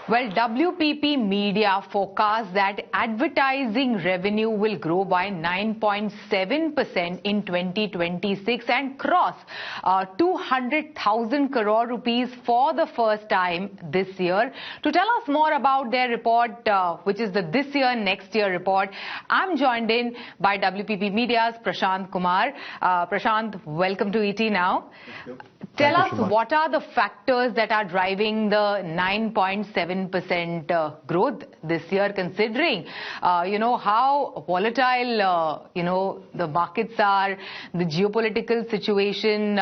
Well, WPP Media forecasts that advertising revenue will grow by 9.7% in 2026 and cross 200,000 crore rupees for the first time this year. To tell us more about their report, which is the This Year, Next Year report, I'm joined in by WPP Media's Prasanth Kumar. Prasanth, welcome to ET Now. Tell us, what are the factors that are driving the 9.7% growth this year, considering, how volatile, the markets are, the geopolitical situation,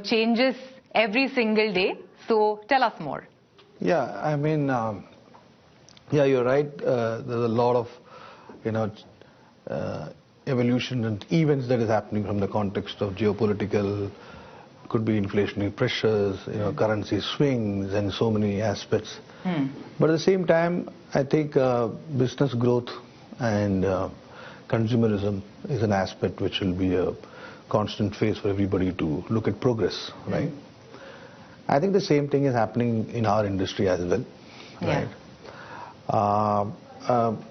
changes every single day. So tell us more. Yeah, I mean, you're right. There's a lot of, evolution and events that is happening from the context of geopolitical. Could be inflationary pressures, currency swings, and so many aspects. But at the same time, I think business growth and consumerism is an aspect which will be a constant phase for everybody to look at progress, right? I think the same thing is happening in our industry as well, right?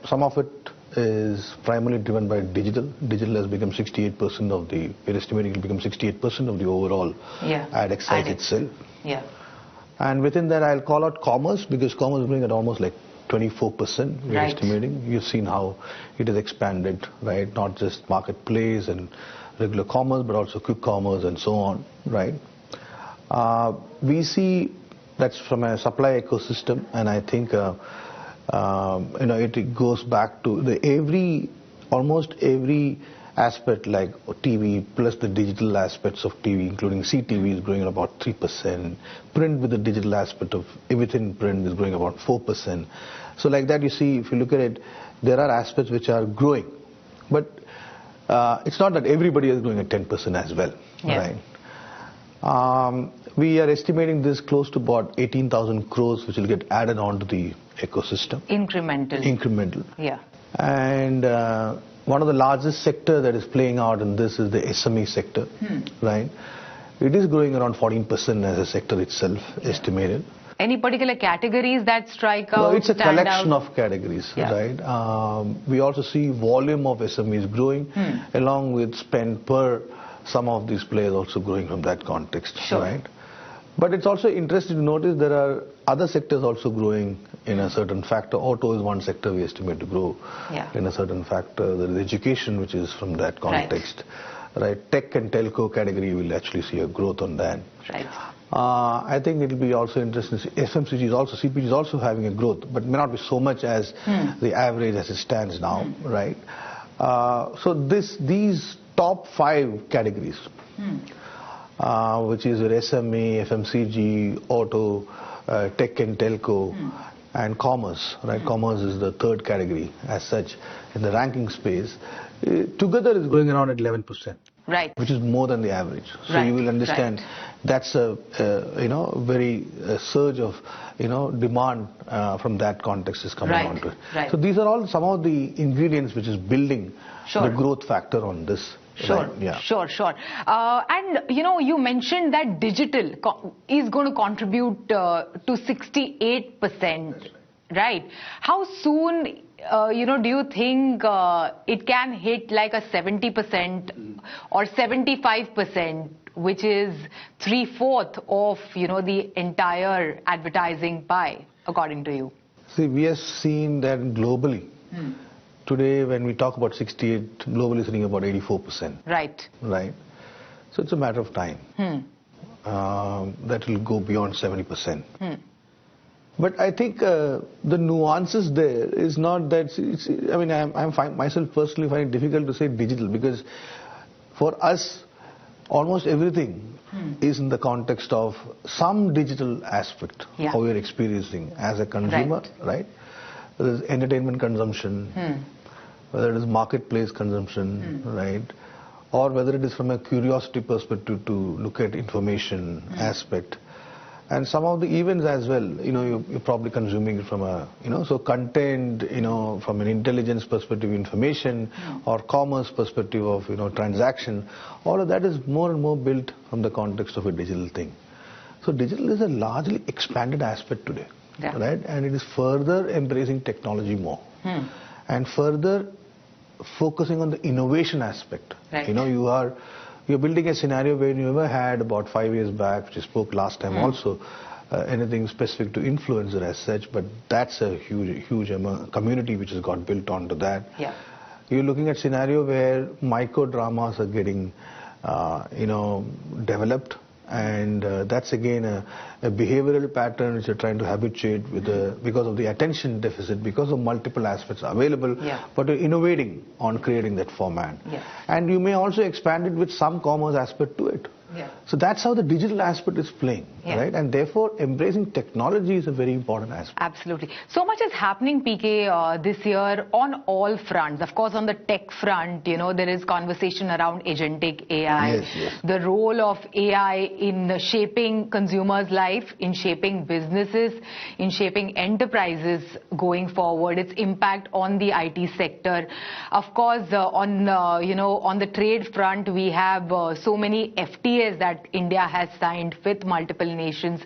Some of it is primarily driven by digital. Digital has become 68% of the, we're estimating it will become 68% of the overall ad excise itself. Yeah. And within that, I'll call out commerce, because commerce is growing at almost like 24%, we're estimating. You've seen how it has expanded, right? Not just marketplace and regular commerce, but also quick commerce and so on, right? We see that's from a supply ecosystem, and I think it goes back to almost every aspect, like TV plus the digital aspects of TV, including CTV, is growing at about 3%. Print with the digital aspect of within print is growing about 4%. So like that, you see, if you look at it, there are aspects which are growing. But it's not that everybody is growing at 10% as well, right? We are estimating this close to about 18,000 crores, which will get added on to the ecosystem. Incremental. Yeah. And one of the largest sector that is playing out in this is the SME sector, right? It is growing around 14% as a sector itself, estimated. Any particular categories that strike out? No, it's a collection of categories, right? We also see volume of SMEs growing, along with spend per some of these players also growing from that context, right? But it's also interesting to notice there are other sectors also growing in a certain factor. Auto is one sector we estimate to grow in a certain factor. There is education, which is from that context, right? Tech and telco category will actually see a growth on that. I think it will be also interesting to see FMCG is also, CPG is also having a growth, but may not be so much as the average as it stands now, right? So these top 5 categories, which is SME, FMCG, auto, tech and telco, and commerce, right? Commerce is the third category as such in the ranking space. Together is going around at 11%, which is more than the average. So you will understand that's a very surge of demand from that context is coming onto it. So these are all some of the ingredients which is building the growth factor on this. Sure. And you mentioned that digital is going to contribute to 68%, right? How soon, do you think it can hit like a 70% or 75%, which is 3/4 of, the entire advertising pie, according to you? See, we have seen that globally. Today, when we talk about 68, globally sitting about 84%. Right. So it's a matter of time. That will go beyond 70%. But I think the nuances there is not that. I'm myself personally find it difficult to say digital, because for us, almost everything is in the context of some digital aspect, how we're experiencing as a consumer, right? Whether it's entertainment consumption, whether it is marketplace consumption, right? Or whether it is from a curiosity perspective to look at information aspect. And some of the events as well, you're probably consuming it from so content, from an intelligence perspective, information, or commerce perspective of, transaction, all of that is more and more built from the context of a digital thing. So digital is a largely expanded aspect today. right? And it is further embracing technology more, and further focusing on the innovation aspect. Right. You know, you're building a scenario where you never had about 5 years back, which I spoke last time also, anything specific to influencer as such, but that's a huge community which has got built onto that. Yeah. You're looking at scenario where micro dramas are getting, developed, and that's again a behavioral pattern which you're trying to habituate with because of the attention deficit, because of multiple aspects available, but you're innovating on creating that format. Yes. And you may also expand it with some commerce aspect to it. Yeah. So that's how the digital aspect is playing, right? And therefore, embracing technology is a very important aspect. Absolutely. So much is happening, PK, this year on all fronts. Of course, on the tech front, there is conversation around agentic AI. Yes. The role of AI in shaping consumers' life, in shaping businesses, in shaping enterprises going forward. Its impact on the IT sector. Of course, on the trade front, we have so many FTAs that India has signed with multiple nations.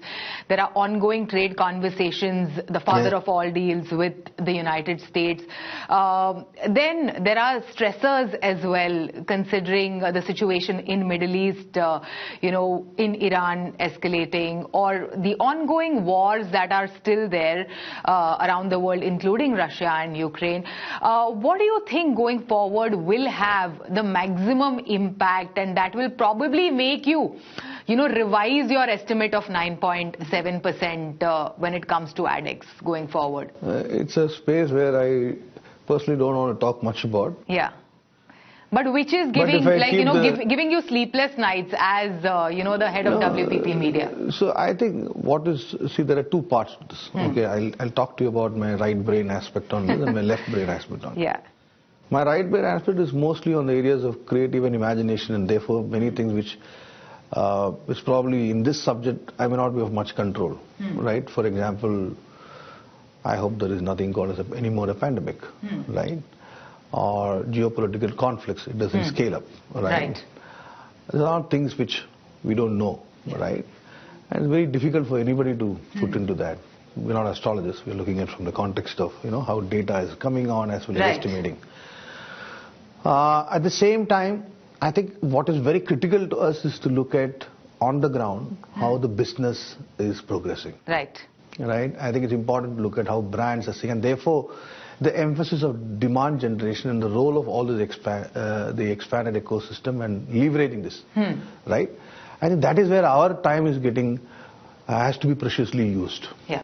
There are ongoing trade conversations, the father of all deals, with the United States. Then there are stressors as well, considering the situation in Middle East, in Iran escalating, or the ongoing wars that are still there around the world, including Russia and Ukraine. What do you think going forward will have the maximum impact, and that will probably make you revise your estimate of 9.7% when it comes to ADEX going forward? It's a space where I personally don't want to talk much about. Yeah. But which is giving, giving you sleepless nights as, the head of WPP Media. So I think there are two parts to this. Okay, I'll talk to you about my right brain aspect on this and my left brain aspect on it. Yeah. My right brain aspect is mostly on the areas of creative and imagination, and therefore many things which probably in this subject I may not be of much control, right? For example, I hope there is nothing called as anymore a pandemic, right? Or geopolitical conflicts, it doesn't scale up, right? There are things which we don't know, right? And it's very difficult for anybody to put into that. We're not astrologers, we're looking at from the context of, how data is coming on as well as estimating. At the same time, I think what is very critical to us is to look at, on the ground, how the business is progressing. Right. I think it's important to look at how brands are seeing, and therefore the emphasis of demand generation and the role of all this the expanded ecosystem and leveraging this, right? I think that is where our time is has to be preciously used. Yeah.